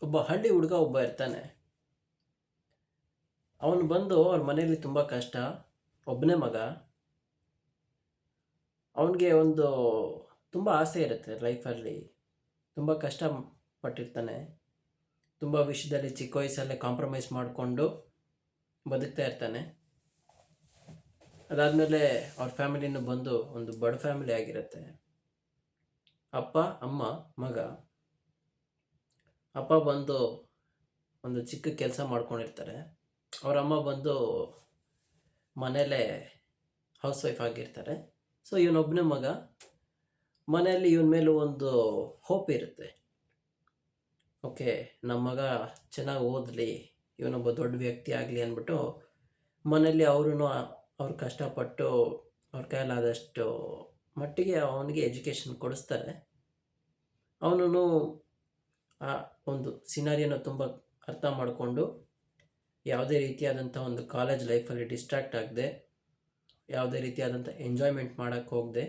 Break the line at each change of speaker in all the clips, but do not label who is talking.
ಒಬ್ಬ ಹಳ್ಳಿ ಹುಡುಗ ಒಬ್ಬ ಇರ್ತಾನೆ. ಅವನು ಬಂದು ಅವ್ರ ಮನೆಯಲ್ಲಿ ತುಂಬ ಕಷ್ಟ, ಒಬ್ಬನೇ ಮಗ. ಅವನಿಗೆ ತುಂಬ ಆಸೆ ಇರುತ್ತೆ ಲೈಫಲ್ಲಿ. ತುಂಬ ಕಷ್ಟ ಪಟ್ಟಿರ್ತಾನೆ. ತುಂಬ ವಿಷಯದಲ್ಲಿ ಚಿಕ್ಕ ವಯಸ್ಸಲ್ಲೇ ಕಾಂಪ್ರಮೈಸ್ ಮಾಡಿಕೊಂಡು ಬದುಕ್ತಾ ಇರ್ತಾನೆ. ಅದಾದಮೇಲೆ ಅವ್ರ ಫ್ಯಾಮಿಲಿನೂ ಬಂದು ಒಂದು ಬಡ ಫ್ಯಾಮಿಲಿ ಆಗಿರುತ್ತೆ. ಅಪ್ಪ, ಅಮ್ಮ, ಮಗ. ಅಪ್ಪ ಬಂದು ಒಂದು ಚಿಕ್ಕ ಕೆಲಸ ಮಾಡ್ಕೊಂಡಿರ್ತಾರೆ. ಅವ್ರ ಅಮ್ಮ ಬಂದು ಮನೇಲೇ ಹೌಸ್ ವೈಫ್ ಆಗಿರ್ತಾರೆ. ಸೊ ಇವನೊಬ್ಬನೇ ಮಗ. ಮನೆಯಲ್ಲಿ ಇವನ ಮೇಲೂ ಒಂದು ಹೋಪ್ ಇರುತ್ತೆ. ಓಕೆ, ನಮ್ಮ ಮಗ ಚೆನ್ನಾಗಿ ಓದಲಿ, ಇವನೊಬ್ಬ ದೊಡ್ಡ ವ್ಯಕ್ತಿ ಆಗಲಿ ಅಂದ್ಬಿಟ್ಟು ಮನೆಯಲ್ಲಿ ಅವ್ರು ಕಷ್ಟಪಟ್ಟು ಅವ್ರ ಕೈಲಾದಷ್ಟು ಮಟ್ಟಿಗೆ ಅವನಿಗೆ ಎಜುಕೇಷನ್ ಕೊಡಿಸ್ತಾರೆ. ಅವನು ಆ ಒಂದು ಸಿನಾರಿಯೋನ ತುಂಬ ಅರ್ಥ ಮಾಡಿಕೊಂಡು ಯಾವುದೇ ರೀತಿಯಾದಂಥ ಒಂದು ಕಾಲೇಜ್ ಲೈಫಲ್ಲಿ ಡಿಸ್ಟ್ರ್ಯಾಕ್ಟ್ ಆಗದೆ, ಯಾವುದೇ ರೀತಿಯಾದಂಥ ಎಂಜಾಯ್ಮೆಂಟ್ ಮಾಡೋಕ್ಕೆ ಹೋಗದೆ,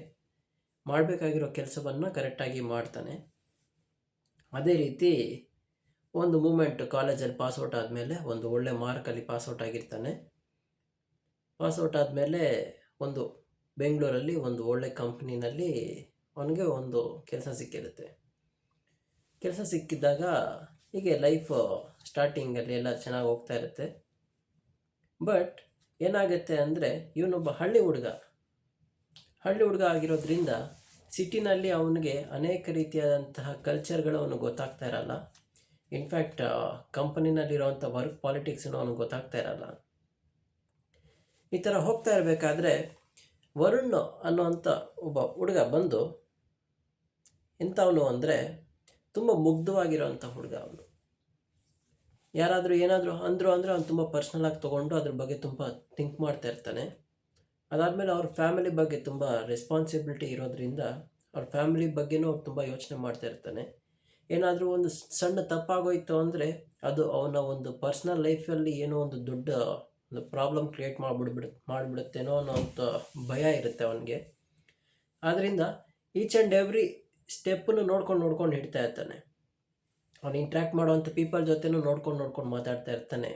ಮಾಡಬೇಕಾಗಿರೋ ಕೆಲಸವನ್ನು ಕರೆಕ್ಟಾಗಿ ಮಾಡ್ತಾನೆ. ಅದೇ ರೀತಿ ಒಂದು ಮೂಮೆಂಟ್ ಕಾಲೇಜಲ್ಲಿ ಪಾಸ್ಔಟ್ ಆದಮೇಲೆ ಒಂದು ಒಳ್ಳೆ ಮಾರ್ಕಲ್ಲಿ ಪಾಸ್ಔಟ್ ಆಗಿರ್ತಾನೆ. ಪಾಸ್ಔಟ್ ಆದಮೇಲೆ ಒಂದು ಬೆಂಗಳೂರಲ್ಲಿ ಒಂದು ಒಳ್ಳೆ ಕಂಪ್ನಿನಲ್ಲಿ ಅವನಿಗೆ ಒಂದು ಕೆಲಸ ಸಿಕ್ಕಿರುತ್ತೆ. ಕೆಲಸ ಸಿಕ್ಕಿದ್ದಾಗ ಹೀಗೆ ಲೈಫ್ ಸ್ಟಾರ್ಟಿಂಗಲ್ಲಿ ಎಲ್ಲ ಚೆನ್ನಾಗಿ ಹೋಗ್ತಾ ಇರುತ್ತೆ. ಬಟ್ ಏನಾಗುತ್ತೆ ಅಂದರೆ ಇವನೊಬ್ಬ ಹಳ್ಳಿ ಹುಡುಗ ಆಗಿರೋದ್ರಿಂದ ಸಿಟಿನಲ್ಲಿ ಅವನಿಗೆ ಅನೇಕ ರೀತಿಯಾದಂತಹ ಕಲ್ಚರ್ಗಳು ಅವನಿಗೆ ಗೊತ್ತಾಗ್ತಾ ಇರಲ್ಲ. ಇನ್ಫ್ಯಾಕ್ಟ್ ಕಂಪನಿನಲ್ಲಿರೋವಂಥ ವರ್ಕ್ ಪಾಲಿಟಿಕ್ಸನ್ನು ಅವನಿಗೆ ಗೊತ್ತಾಗ್ತಾ ಇರಲ್ಲ. ಈ ಥರ ಹೋಗ್ತಾ ಇರಬೇಕಾದ್ರೆ ವರುಣ್ ಅನ್ನೋವಂಥ ಒಬ್ಬ ಹುಡುಗ ಬಂದು ಎಂಥವನು ಅಂದರೆ ತುಂಬ ಮುಗ್ಧವಾಗಿರೋವಂಥ ಹುಡುಗ. ಅವನು ಯಾರಾದರೂ ಏನಾದರೂ ಅಂದರು ಅಂದರೆ ಅವ್ನು ತುಂಬ ಪರ್ಸ್ನಲಾಗಿ ತೊಗೊಂಡು ಅದ್ರ ಬಗ್ಗೆ ತುಂಬ ಥಿಂಕ್ ಮಾಡ್ತಾ ಇರ್ತಾನೆ. ಅದಾದಮೇಲೆ ಅವ್ರ ಫ್ಯಾಮಿಲಿ ಬಗ್ಗೆ ತುಂಬ ರೆಸ್ಪಾನ್ಸಿಬಿಲಿಟಿ ಇರೋದ್ರಿಂದ ಅವ್ರ ಫ್ಯಾಮಿಲಿ ಬಗ್ಗೆನೂ ಅವ್ರು ತುಂಬ ಯೋಚನೆ ಮಾಡ್ತಾ ಇರ್ತಾನೆ. ಏನಾದರೂ ಒಂದು ಸಣ್ಣ ತಪ್ಪಾಗೋಯ್ತು ಅಂದರೆ ಅದು ಅವನ ಒಂದು ಪರ್ಸ್ನಲ್ ಲೈಫಲ್ಲಿ ಏನೋ ಒಂದು ದೊಡ್ಡ ಒಂದು ಪ್ರಾಬ್ಲಮ್ ಕ್ರಿಯೇಟ್ ಮಾಡಿಬಿಡುತ್ತೇನೋ ಅನ್ನೋವಂಥ ಭಯ ಇರುತ್ತೆ ಅವನಿಗೆ. ಆದ್ದರಿಂದ ಈಚ್ ಆ್ಯಂಡ್ ಎವ್ರಿ ಸ್ಟೆಪ್ಪನ್ನು ನೋಡ್ಕೊಂಡು ಹಿಡ್ತಾ ಇರ್ತಾನೆ. ಅವನು ಇಂಟ್ರ್ಯಾಕ್ಟ್ ಮಾಡೋವಂಥ ಪೀಪಲ್ ಜೊತೆನೂ ನೋಡ್ಕೊಂಡು ಮಾತಾಡ್ತಾ ಇರ್ತಾನೆ.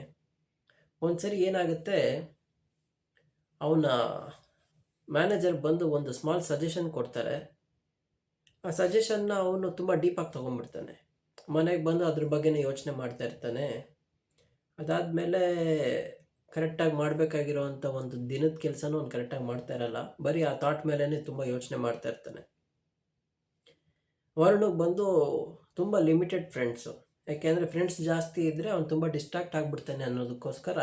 ಒಂದು ಸರಿ ಏನಾಗುತ್ತೆ, ಅವನ ಮ್ಯಾನೇಜರ್ ಬಂದು ಒಂದು ಸ್ಮಾಲ್ ಸಜೆಷನ್ ಕೊಡ್ತಾರೆ. ಆ ಸಜೆಷನ್ನ ಅವನು ತುಂಬ ಡೀಪಾಗಿ ತೊಗೊಂಡ್ಬಿಡ್ತಾನೆ. ಮನೆಗೆ ಬಂದು ಅದ್ರ ಬಗ್ಗೆನೇ ಯೋಚನೆ ಮಾಡ್ತಾ ಇರ್ತಾನೆ. ಅದಾದಮೇಲೆ ಕರೆಕ್ಟಾಗಿ ಮಾಡಬೇಕಾಗಿರೋವಂಥ ಒಂದು ದಿನದ ಕೆಲಸನೂ ಅವ್ನು ಕರೆಕ್ಟಾಗಿ ಮಾಡ್ತಾ ಇರಲ್ಲ. ಬರೀ ಆ ಥಾಟ್ ಮೇಲೇ ತುಂಬ ಯೋಚನೆ ಮಾಡ್ತಾ ಇರ್ತಾನೆ. ವರುಣಿಗೆ ಬಂದು ತುಂಬ ಲಿಮಿಟೆಡ್ ಫ್ರೆಂಡ್ಸು. ಯಾಕೆಂದರೆ ಫ್ರೆಂಡ್ಸ್ ಜಾಸ್ತಿ ಇದ್ದರೆ ಅವ್ನು ತುಂಬ ಡಿಸ್ಟ್ರಾಕ್ಟ್ ಆಗಿಬಿಡ್ತಾನೆ ಅನ್ನೋದಕ್ಕೋಸ್ಕರ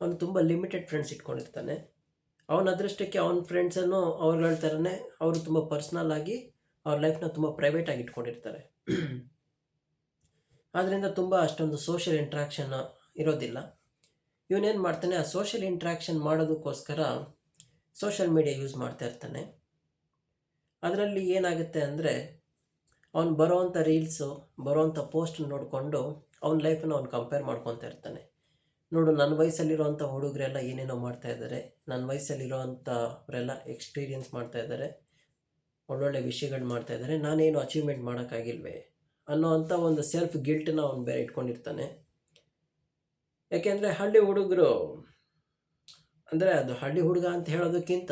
ಅವನು ತುಂಬ ಲಿಮಿಟೆಡ್ ಫ್ರೆಂಡ್ಸ್ ಇಟ್ಕೊಂಡಿರ್ತಾನೆ. ಅವನ ಅದೃಷ್ಟಕ್ಕೆ ಅವನ ಫ್ರೆಂಡ್ಸನ್ನು ಅವ್ರುಗಳ ಥರನೇ ಅವರು ತುಂಬ ಪರ್ಸ್ನಲ್ ಆಗಿ ಅವ್ರ ಲೈಫ್ನ ತುಂಬ ಪ್ರೈವೇಟಾಗಿ ಇಟ್ಕೊಂಡಿರ್ತಾರೆ. ಆದ್ದರಿಂದ ತುಂಬ ಅಷ್ಟೊಂದು ಸೋಷಿಯಲ್ ಇಂಟ್ರ್ಯಾಕ್ಷನ್ ಇರೋದಿಲ್ಲ. ಇವನೇನು ಮಾಡ್ತಾನೆ, ಆ ಸೋಷಿಯಲ್ ಇಂಟ್ರ್ಯಾಕ್ಷನ್ ಮಾಡೋದಕ್ಕೋಸ್ಕರ ಸೋಷಿಯಲ್ ಮೀಡಿಯಾ ಯೂಸ್ ಮಾಡ್ತಾ ಇರ್ತಾನೆ. ಅದರಲ್ಲಿ ಏನಾಗುತ್ತೆ ಅಂದರೆ ಅವ್ನು ಬರೋವಂಥ ರೀಲ್ಸು, ಬರೋವಂಥ ಪೋಸ್ಟ್ ನೋಡಿಕೊಂಡು ಅವ್ನ ಲೈಫನ್ನು ಅವ್ನು ಕಂಪೇರ್ ಮಾಡ್ಕೊತಾ ಇರ್ತಾನೆ. ನೋಡು, ನನ್ನ ವಯಸ್ಸಲ್ಲಿರೋವಂಥ ಹುಡುಗರೆಲ್ಲ ಏನೇನೋ ಮಾಡ್ತಾಯಿದ್ದಾರೆ, ನನ್ನ ವಯಸ್ಸಲ್ಲಿರೋವಂಥವರೆಲ್ಲ ಎಕ್ಸ್ಪೀರಿಯೆನ್ಸ್ ಮಾಡ್ತಾಯಿದ್ದಾರೆ, ಒಳ್ಳೊಳ್ಳೆ ವಿಷಯಗಳು ಮಾಡ್ತಾಯಿದ್ದಾರೆ, ನಾನೇನು ಅಚೀವ್ಮೆಂಟ್ ಮಾಡೋಕ್ಕಾಗಿಲ್ವೇ ಅನ್ನೋವಂಥ ಒಂದು ಸೆಲ್ಫ್ ಗಿಲ್ಟನ್ನ ಅವ್ನು ಬೇರೆ ಇಟ್ಕೊಂಡಿರ್ತಾನೆ. ಯಾಕೆಂದರೆ ಹಳ್ಳಿ ಹುಡುಗರು ಅಂದರೆ ಅದು ಹಳ್ಳಿ ಹುಡುಗ ಅಂತ ಹೇಳೋದಕ್ಕಿಂತ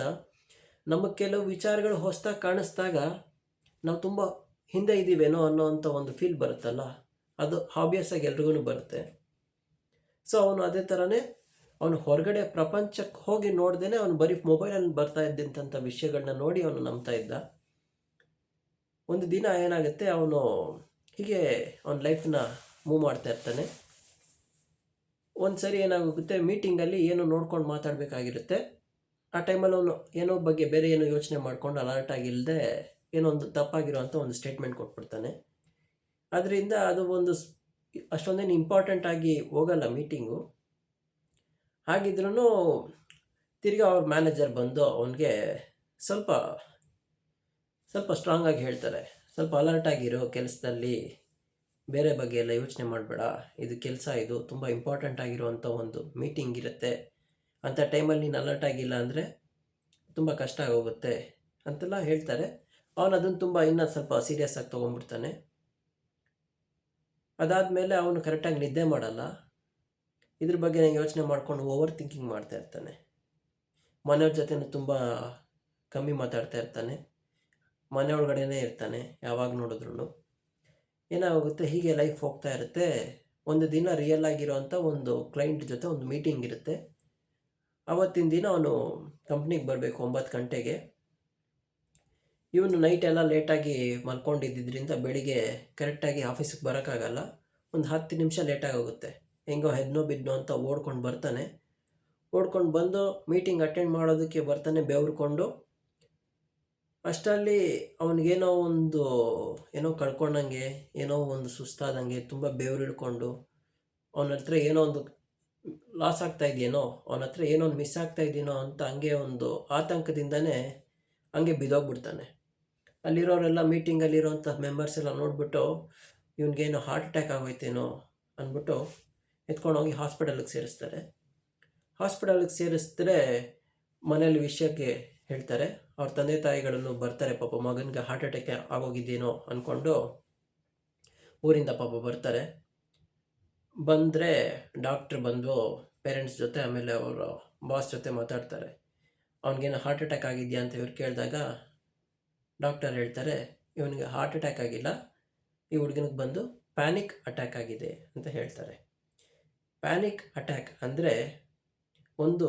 ನಮಗೆ ಕೆಲವು ವಿಚಾರಗಳು ಹೊಸದಾಗಿ ಕಾಣಿಸ್ದಾಗ ನಾವು ತುಂಬ ಹಿಂದೆ ಇದ್ದೀವೇನೋ ಅನ್ನೋವಂಥ ಒಂದು ಫೀಲ್ ಬರುತ್ತಲ್ಲ, ಅದು ಆಬ್ವಿಯಸ್ಸಾಗಿ ಎಲ್ರಿಗೂ ಬರುತ್ತೆ. ಸೊ ಅವನು ಅದೇ ಥರನೇ ಅವನು ಹೊರಗಡೆ ಪ್ರಪಂಚಕ್ಕೆ ಹೋಗಿ ನೋಡ್ದೇ ಅವನು ಬರೀ ಮೊಬೈಲಲ್ಲಿ ಬರ್ತಾ ಇದ್ದಂಥ ವಿಷಯಗಳನ್ನ ನೋಡಿ ಅವನು ನಂಬ್ತಾ ಇದ್ದ. ಒಂದು ದಿನ ಏನಾಗುತ್ತೆ, ಅವನು ಹೀಗೆ ಅವನ ಲೈಫನ್ನ ಮೂವ್ ಮಾಡ್ತಾ ಇರ್ತಾನೆ. ಒಂದು ಸರಿ ಏನಾಗುತ್ತೆ, ಮೀಟಿಂಗಲ್ಲಿ ಏನೋ ನೋಡ್ಕೊಂಡು ಮಾತಾಡಬೇಕಾಗಿರುತ್ತೆ. ಆ ಟೈಮಲ್ಲಿ ಅವನು ಏನೋ ಬಗ್ಗೆ ಬೇರೆ ಏನೋ ಯೋಚನೆ ಮಾಡ್ಕೊಂಡು ಅಲರ್ಟ್ ಆಗಿಲ್ಲದೆ ಏನೋ ಒಂದು ತಪ್ಪಾಗಿರೋವಂಥ ಒಂದು ಸ್ಟೇಟ್ಮೆಂಟ್ ಕೊಟ್ಬಿಡ್ತಾನೆ. ಅದರಿಂದ ಅದು ಒಂದು ಅಷ್ಟೊಂದೇನು ಇಂಪಾರ್ಟೆಂಟ್ ಆಗಿ ಹೋಗಲ್ಲ ಮೀಟಿಂಗು. ಹಾಗಿದ್ರೂ ತಿರ್ಗಿ ಅವ್ರ ಮ್ಯಾನೇಜರ್ ಬಂದು ಅವನಿಗೆ ಸ್ವಲ್ಪ ಸ್ಟ್ರಾಂಗ್ ಆಗಿ ಹೇಳ್ತಾರೆ, ಸ್ವಲ್ಪ ಅಲರ್ಟ್ ಆಗಿರೋ ಕೆಲಸದಲ್ಲಿ, ಬೇರೆ ಬಗ್ಗೆ ಎಲ್ಲ ಯೋಚನೆ ಮಾಡಬೇಡ, ಇದು ಕೆಲಸ, ಇದು ತುಂಬ ಇಂಪಾರ್ಟೆಂಟ್ ಆಗಿರುವಂಥ ಒಂದು ಮೀಟಿಂಗ್ ಇರುತ್ತೆ, ಅಂಥ ಟೈಮಲ್ಲಿ ನೀನು ಅಲರ್ಟ್ ಆಗಿಲ್ಲ ಅಂದರೆ ತುಂಬ ಕಷ್ಟ ಆಗೋಗುತ್ತೆ ಅಂತೆಲ್ಲ ಹೇಳ್ತಾರೆ. ಅವನು ಅದನ್ನು ತುಂಬ ಇನ್ನೂ ಸ್ವಲ್ಪ ಸೀರಿಯಸ್ ಆಗಿ ತೊಗೊಂಡ್ಬಿಡ್ತಾನೆ. ಅದಾದಮೇಲೆ ಅವನು ಕರೆಕ್ಟಾಗಿ ನಿದ್ದೆ ಮಾಡಲ್ಲ. ಇದ್ರ ಬಗ್ಗೆ ಯೋಚನೆ ಮಾಡ್ಕೊಂಡು ಓವರ್ ಥಿಂಕಿಂಗ್ ಮಾಡ್ತಾ ಇರ್ತಾನೆ. ಮನೆಯವ್ರ ಜೊತೆನೂ ತುಂಬ ಕಮ್ಮಿ ಮಾತಾಡ್ತಾ ಇರ್ತಾನೆ. ಮನೆ ಒಳಗಡೆನೇ ಇರ್ತಾನೆ ಯಾವಾಗ ನೋಡಿದ್ರು. ಏನಾಗುತ್ತೆ, ಹೀಗೆ ಲೈಫ್ ಹೋಗ್ತಾ ಇರುತ್ತೆ. ಒಂದು ದಿನ ರಿಯಲ್ ಆಗಿರೋವಂಥ ಒಂದು ಕ್ಲೈಂಟ್ ಜೊತೆ ಒಂದು ಮೀಟಿಂಗ್ ಇರುತ್ತೆ. ಆವತ್ತಿನ ದಿನ ಅವನು ಕಂಪ್ನಿಗೆ ಬರಬೇಕು 9 ಗಂಟೆಗೆ. ಇವನು ನೈಟ್ ಎಲ್ಲ ಲೇಟಾಗಿ ಮಲ್ಕೊಂಡಿದ್ದರಿಂದ ಬೆಳಿಗ್ಗೆ ಕರೆಕ್ಟಾಗಿ ಆಫೀಸಿಗೆ ಬರೋಕ್ಕಾಗಲ್ಲ. ಒಂದು 10 ನಿಮಿಷ ಲೇಟಾಗಿ ಹೋಗುತ್ತೆ. ಹೆಂಗೋ ಹೆದ್ನೋ ಬಿದ್ನೋ ಅಂತ ಓಡ್ಕೊಂಡು ಬರ್ತಾನೆ. ಓಡ್ಕೊಂಡು ಬಂದು ಮೀಟಿಂಗ್ ಅಟೆಂಡ್ ಮಾಡೋದಕ್ಕೆ ಬರ್ತಾನೆ ಬೆವರ್ಕೊಂಡು. ಅಷ್ಟರಲ್ಲಿ ಅವನಿಗೇನೋ ಏನೋ ಕಳ್ಕೊಂಡಂಗೆ, ಏನೋ ಒಂದು ಸುಸ್ತಾದಂಗೆ, ತುಂಬ ಬೆವರಿಳ್ಕೊಂಡು ಅವನ ಹತ್ರ ಏನೋ ಒಂದು ಲಾಸ್ ಆಗ್ತಾ ಇದೆಯೇನೋ, ಅವನ ಹತ್ರ ಏನೋ ಒಂದು ಮಿಸ್ ಆಗ್ತಾ ಇದೆಯೇನೋ ಅಂತ ಹಂಗೆ ಒಂದು ಆತಂಕದಿಂದನೇ ಹಂಗೆ ಬಿದ್ದೋಗ್ಬಿಡ್ತಾನೆ. ಅಲ್ಲಿರೋರೆಲ್ಲ ಮೀಟಿಂಗಲ್ಲಿರೋಂಥ ಮೆಂಬರ್ಸ್ ಎಲ್ಲ ನೋಡಿಬಿಟ್ಟು ಇವನಿಗೇನು ಹಾರ್ಟ್ ಅಟ್ಯಾಕ್ ಆಗೋಯ್ತೇನೋ ಅಂದ್ಬಿಟ್ಟು ಎತ್ಕೊಂಡೋಗಿ ಹಾಸ್ಪಿಟಲ್ಗೆ ಸೇರಿಸ್ತಾರೆ. ಹಾಸ್ಪಿಟಲ್ಗೆ ಸೇರಿಸಿದ್ರೆ ಮನೇಲಿ ವಿಷಯಕ್ಕೆ ಹೇಳ್ತಾರೆ. ಅವ್ರ ತಂದೆ ತಾಯಿಗಳನ್ನು ಬರ್ತಾರೆ. ಪಾಪ ಮಗನಿಗೆ ಹಾರ್ಟ್ ಅಟ್ಯಾಕ್ ಆಗೋಗಿದ್ದೇನೋ ಅಂದ್ಕೊಂಡು ಊರಿಂದ ಪಾಪ ಬರ್ತಾರೆ. ಬಂದರೆ ಡಾಕ್ಟ್ರ್ ಬಂದು ಪೇರೆಂಟ್ಸ್ ಜೊತೆ ಆಮೇಲೆ ಅವರ ಬಾಸ್ ಜೊತೆ ಮಾತಾಡ್ತಾರೆ. ಅವನಿಗೇನು ಹಾರ್ಟ್ ಅಟ್ಯಾಕ್ ಆಗಿದೆಯಾ ಅಂತ ಇವ್ರು ಕೇಳಿದಾಗ ಡಾಕ್ಟರ್ ಹೇಳ್ತಾರೆ, ಇವನಿಗೆ ಹಾರ್ಟ್ ಅಟ್ಯಾಕ್ ಆಗಿಲ್ಲ, ಈ ಹುಡುಗನಿಗೆ ಬಂದು ಪ್ಯಾನಿಕ್ ಅಟ್ಯಾಕ್ ಆಗಿದೆ ಅಂತ ಹೇಳ್ತಾರೆ. ಪ್ಯಾನಿಕ್ ಅಟ್ಯಾಕ್ ಅಂದರೆ ಒಂದು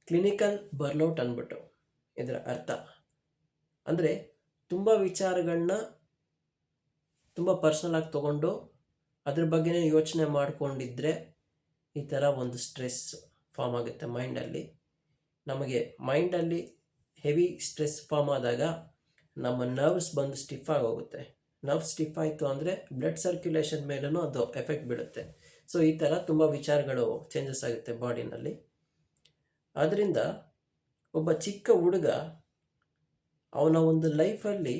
ಕ್ಲಿನಿಕಲ್ ಬರ್ನೌಟ್ ಅಂದ್ಬಿಟ್ಟು ಇದರ ಅರ್ಥ. ಅಂದರೆ ತುಂಬ ವಿಚಾರಗಳನ್ನ ತುಂಬ ಪರ್ಸ್ನಲಾಗಿ ತೊಗೊಂಡು ಅದ್ರ ಬಗ್ಗೆನೇ ಯೋಚನೆ ಮಾಡಿಕೊಂಡಿದ್ರೆ ಈ ಥರ ಒಂದು ಸ್ಟ್ರೆಸ್ ಫಾರ್ಮ್ ಆಗುತ್ತೆ ಮೈಂಡಲ್ಲಿ. ನಮಗೆ ಮೈಂಡಲ್ಲಿ ಹೆವಿ ಸ್ಟ್ರೆಸ್ ಫಾರ್ಮ್ ಆದಾಗ ನಮ್ಮ ನರ್ವ್ಸ್ ಬಂದು ಸ್ಟಿಫ್ ಆಗೋಗುತ್ತೆ. ನರ್ವ್ಸ್ ಸ್ಟಿಫ್ ಆಯಿತು ಅಂದರೆ ಬ್ಲಡ್ ಸರ್ಕ್ಯುಲೇಷನ್ ಮೇಲೂ ಅದು ಎಫೆಕ್ಟ್ ಬೀಳುತ್ತೆ. ಸೊ ಈ ಥರ ತುಂಬ ವಿಚಾರಗಳು ಚೇಂಜಸ್ ಆಗುತ್ತೆ ಬಾಡಿನಲ್ಲಿ. ಆದ್ದರಿಂದ ಒಬ್ಬ ಚಿಕ್ಕ ಹುಡುಗ ಅವನ ಒಂದು ಲೈಫಲ್ಲಿ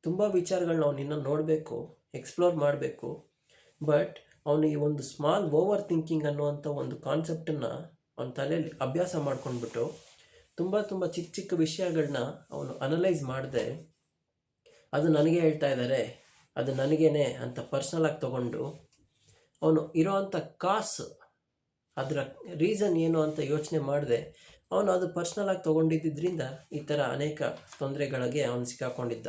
ತುಂಬ ವಿಚಾರಗಳನ್ನ ಅವನು ಇನ್ನೂ ನೋಡಬೇಕು, ಎಕ್ಸ್ಪ್ಲೋರ್ ಮಾಡಬೇಕು. ಬಟ್ ಅವನು ಈ ಒಂದು ಸ್ಮಾಲ್ ಓವರ್ ಥಿಂಕಿಂಗ್ ಅನ್ನುವಂಥ ಒಂದು ಕಾನ್ಸೆಪ್ಟನ್ನು ಅವನ ತಲೆಯಲ್ಲಿ ಅಭ್ಯಾಸ ಮಾಡ್ಕೊಂಡ್ಬಿಟ್ಟು ತುಂಬ ಚಿಕ್ಕ ಚಿಕ್ಕ ವಿಷಯಗಳನ್ನ ಅವನು ಅನಲೈಸ್ ಮಾಡಿದೆ. ಅದು ನನಗೆ ಹೇಳ್ತಾ ಇದ್ದಾರೆ, ಅದು ನನಗೇನೆ ಅಂತ ಪರ್ಸ್ನಲಾಗಿ ತೊಗೊಂಡು ಅವನು ಇರೋವಂಥ ಕಾಸು, ಅದರ ರೀಸನ್ ಏನು ಅಂತ ಯೋಚನೆ ಮಾಡಿದೆ. ಅವನು ಅದು ಪರ್ಸ್ನಲಾಗಿ ತೊಗೊಂಡಿದ್ದರಿಂದ ಈ ಥರ ಅನೇಕ ತೊಂದರೆಗಳಿಗೆ ಅವನು ಸಿಕ್ಕಾಕೊಂಡಿದ್ದ.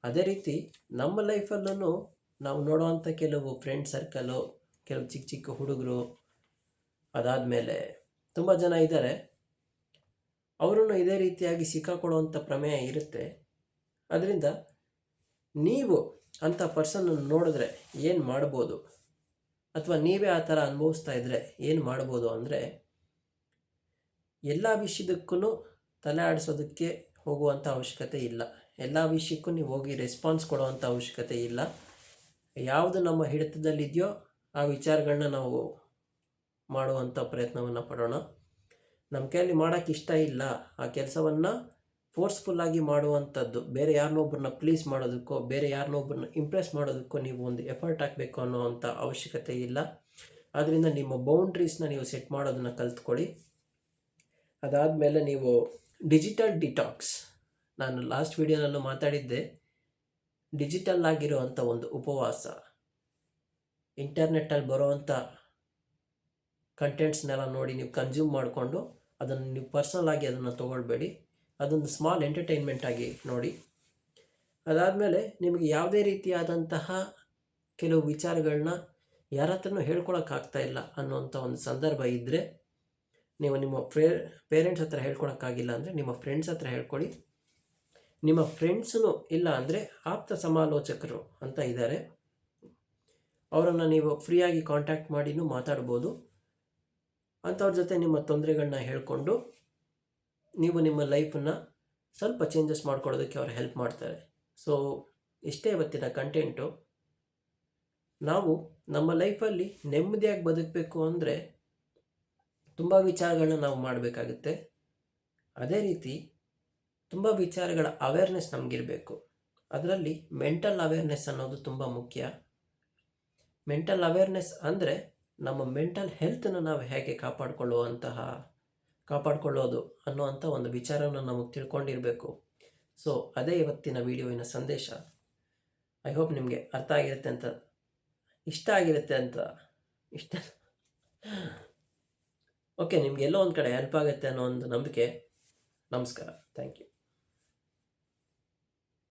ಅದೇ ರೀತಿ ನಮ್ಮ ಲೈಫಲ್ಲೂ ನಾವು ನೋಡುವಂಥ ಕೆಲವು ಫ್ರೆಂಡ್ ಸರ್ಕಲು, ಕೆಲವು ಚಿಕ್ಕ ಚಿಕ್ಕ ಹುಡುಗರು, ಅದಾದಮೇಲೆ ತುಂಬ ಜನ ಇದ್ದಾರೆ. ಅವರೂ ಇದೇ ರೀತಿಯಾಗಿ ಸಿಕ್ಕಾಕೊಳ್ಳುವಂಥ ಪ್ರಮೇಯ ಇರುತ್ತೆ. ಅದರಿಂದ ನೀವು ಅಂಥ ಪರ್ಸನನ್ನು ನೋಡಿದ್ರೆ ಏನು ಮಾಡ್ಬೋದು, ಅಥವಾ ನೀವೇ ಆ ಥರ ಅನುಭವಿಸ್ತಾ ಇದ್ದರೆ ಏನು ಮಾಡ್ಬೋದು ಅಂದರೆ, ಎಲ್ಲ ವಿಷಯದಕ್ಕೂ ತಲೆ ಆಡಿಸೋದಕ್ಕೆ ಹೋಗುವಂಥ ಅವಶ್ಯಕತೆ ಇಲ್ಲ. ಎಲ್ಲ ವಿಷಯಕ್ಕೂ ನೀವು ಹೋಗಿ ರೆಸ್ಪಾನ್ಸ್ ಕೊಡುವಂಥ ಅವಶ್ಯಕತೆ ಇಲ್ಲ. ಯಾವುದು ನಮ್ಮ ಹಿಡಿತದಲ್ಲಿದೆಯೋ ಆ ವಿಚಾರಗಳನ್ನ ನಾವು ಮಾಡುವಂಥ ಪ್ರಯತ್ನವನ್ನು ಪಡೋಣ. ನಮ್ಮ ಕೈಯಲ್ಲಿ ಮಾಡೋಕ್ಕೆ ಇಷ್ಟ ಇಲ್ಲ ಆ ಕೆಲಸವನ್ನು ಫೋರ್ಸ್ಫುಲ್ಲಾಗಿ ಮಾಡುವಂಥದ್ದು, ಬೇರೆ ಯಾರನ್ನೊಬ್ಬರನ್ನ ಪ್ಲೀಸ್ ಮಾಡೋದಕ್ಕೋ, ಬೇರೆ ಯಾರನ್ನೊಬ್ಬರನ್ನ ಇಂಪ್ರೆಸ್ ಮಾಡೋದಕ್ಕೋ ನೀವು ಒಂದು ಎಫರ್ಟ್ ಹಾಕಬೇಕು ಅನ್ನೋವಂಥ ಅವಶ್ಯಕತೆ ಇಲ್ಲ. ಆದ್ದರಿಂದ ನಿಮ್ಮ ಬೌಂಡ್ರೀಸ್ನ ನೀವು ಸೆಟ್ ಮಾಡೋದನ್ನು ಕಲ್ತ್ಕೊಳ್ಳಿ. ಅದಾದಮೇಲೆ ನೀವು ಡಿಜಿಟಲ್ ಡಿಟಾಕ್ಸ್, ನಾನು ಲಾಸ್ಟ್ ವಿಡಿಯೋನಲ್ಲೂ ಮಾತಾಡಿದ್ದೆ. ಡಿಜಿಟಲ್ ಆಗಿರುವಂಥ ಒಂದು ಉಪವಾಸ, ಇಂಟರ್ನೆಟ್ಟಲ್ಲಿ ಬರೋವಂಥ ಕಂಟೆಂಟ್ಸ್ನೆಲ್ಲ ನೋಡಿ ನೀವು ಕನ್ಸ್ಯೂಮ್ ಮಾಡಿಕೊಂಡು ಅದನ್ನು ನೀವು ಪರ್ಸನಲಾಗಿ ಅದನ್ನು ತೊಗೊಳ್ಬೇಡಿ. ಅದೊಂದು ಸ್ಮಾಲ್ ಎಂಟರ್ಟೈನ್ಮೆಂಟ್ ಆಗಿ ನೋಡಿ. ಅದಾದಮೇಲೆ ನಿಮಗೆ ಯಾವುದೇ ರೀತಿಯಾದಂತಹ ಕೆಲವು ವಿಚಾರಗಳನ್ನ ಯಾರ ಹತ್ರನೂ ಹೇಳ್ಕೊಳಕ್ಕಾಗ್ತಾ ಇಲ್ಲ ಅನ್ನೋವಂಥ ಒಂದು ಸಂದರ್ಭ ಇದ್ದರೆ, ನೀವು ನಿಮ್ಮ ಪೇರೆಂಟ್ಸ್ ಹತ್ರ ಹೇಳ್ಕೊಳಕ್ಕಾಗಿಲ್ಲ ಅಂದರೆ ನಿಮ್ಮ ಫ್ರೆಂಡ್ಸ್ ಹತ್ರ ಹೇಳ್ಕೊಳ್ಳಿ. ನಿಮ್ಮ ಫ್ರೆಂಡ್ಸೂ ಇಲ್ಲ ಅಂದರೆ ಆಪ್ತ ಸಮಾಲೋಚಕರು ಅಂತ ಇದ್ದಾರೆ, ಅವರನ್ನು ನೀವು ಫ್ರೀಯಾಗಿ ಕಾಂಟ್ಯಾಕ್ಟ್ ಮಾಡಿನೂ ಮಾತಾಡ್ಬೋದು. ಅಂಥವ್ರ ಜೊತೆ ನಿಮ್ಮ ತೊಂದರೆಗಳನ್ನ ಹೇಳಿಕೊಂಡು ನೀವು ನಿಮ್ಮ ಲೈಫನ್ನು ಸ್ವಲ್ಪ ಚೇಂಜಸ್ ಮಾಡ್ಕೊಳ್ಳೋದಕ್ಕೆ ಅವ್ರು ಹೆಲ್ಪ್ ಮಾಡ್ತಾರೆ. ಸೊ ಇಷ್ಟೇ ಇವತ್ತಿನ ಕಂಟೆಂಟು. ನಾವು ನಮ್ಮ ಲೈಫಲ್ಲಿ ನೆಮ್ಮದಿಯಾಗಿ ಬದುಕಬೇಕು ಅಂದರೆ ತುಂಬ ವಿಚಾರಗಳನ್ನ ನಾವು ಮಾಡಬೇಕಾಗುತ್ತೆ. ಅದೇ ರೀತಿ ತುಂಬ ವಿಚಾರಗಳ ಅವೇರ್ನೆಸ್ ನಮಗಿರಬೇಕು. ಅದರಲ್ಲಿ ಮೆಂಟಲ್ ಅವೇರ್ನೆಸ್ ಅನ್ನೋದು ತುಂಬ ಮುಖ್ಯ. ಮೆಂಟಲ್ ಅವೇರ್ನೆಸ್ ಅಂದರೆ ನಮ್ಮ ಮೆಂಟಲ್ ಹೆಲ್ತನ್ನು ನಾವು ಹೇಗೆ ಕಾಪಾಡಿಕೊಳ್ಳೋದು ಅನ್ನೋವಂಥ ಒಂದು ವಿಚಾರವನ್ನು ನಮಗೆ ತಿಳ್ಕೊಂಡಿರಬೇಕು. ಸೊ ಅದೇ ಇವತ್ತಿನ ವಿಡಿಯೋವಿನ ಸಂದೇಶ. ಐ ಹೋಪ್ ನಿಮಗೆ ಅರ್ಥ ಆಗಿರುತ್ತೆ ಅಂತ ಇಷ್ಟ ಆಗಿರುತ್ತೆ ಅಂತ ಇಷ್ಟ ಓಕೆ, ನಿಮ್ಗೆ ಎಲ್ಲೋ ಒಂದು ಕಡೆ ಹೆಲ್ಪ್ ಆಗುತ್ತೆ ಅನ್ನೋ ಒಂದು ನಂಬಿಕೆ. ನಮಸ್ಕಾರ. Thank you.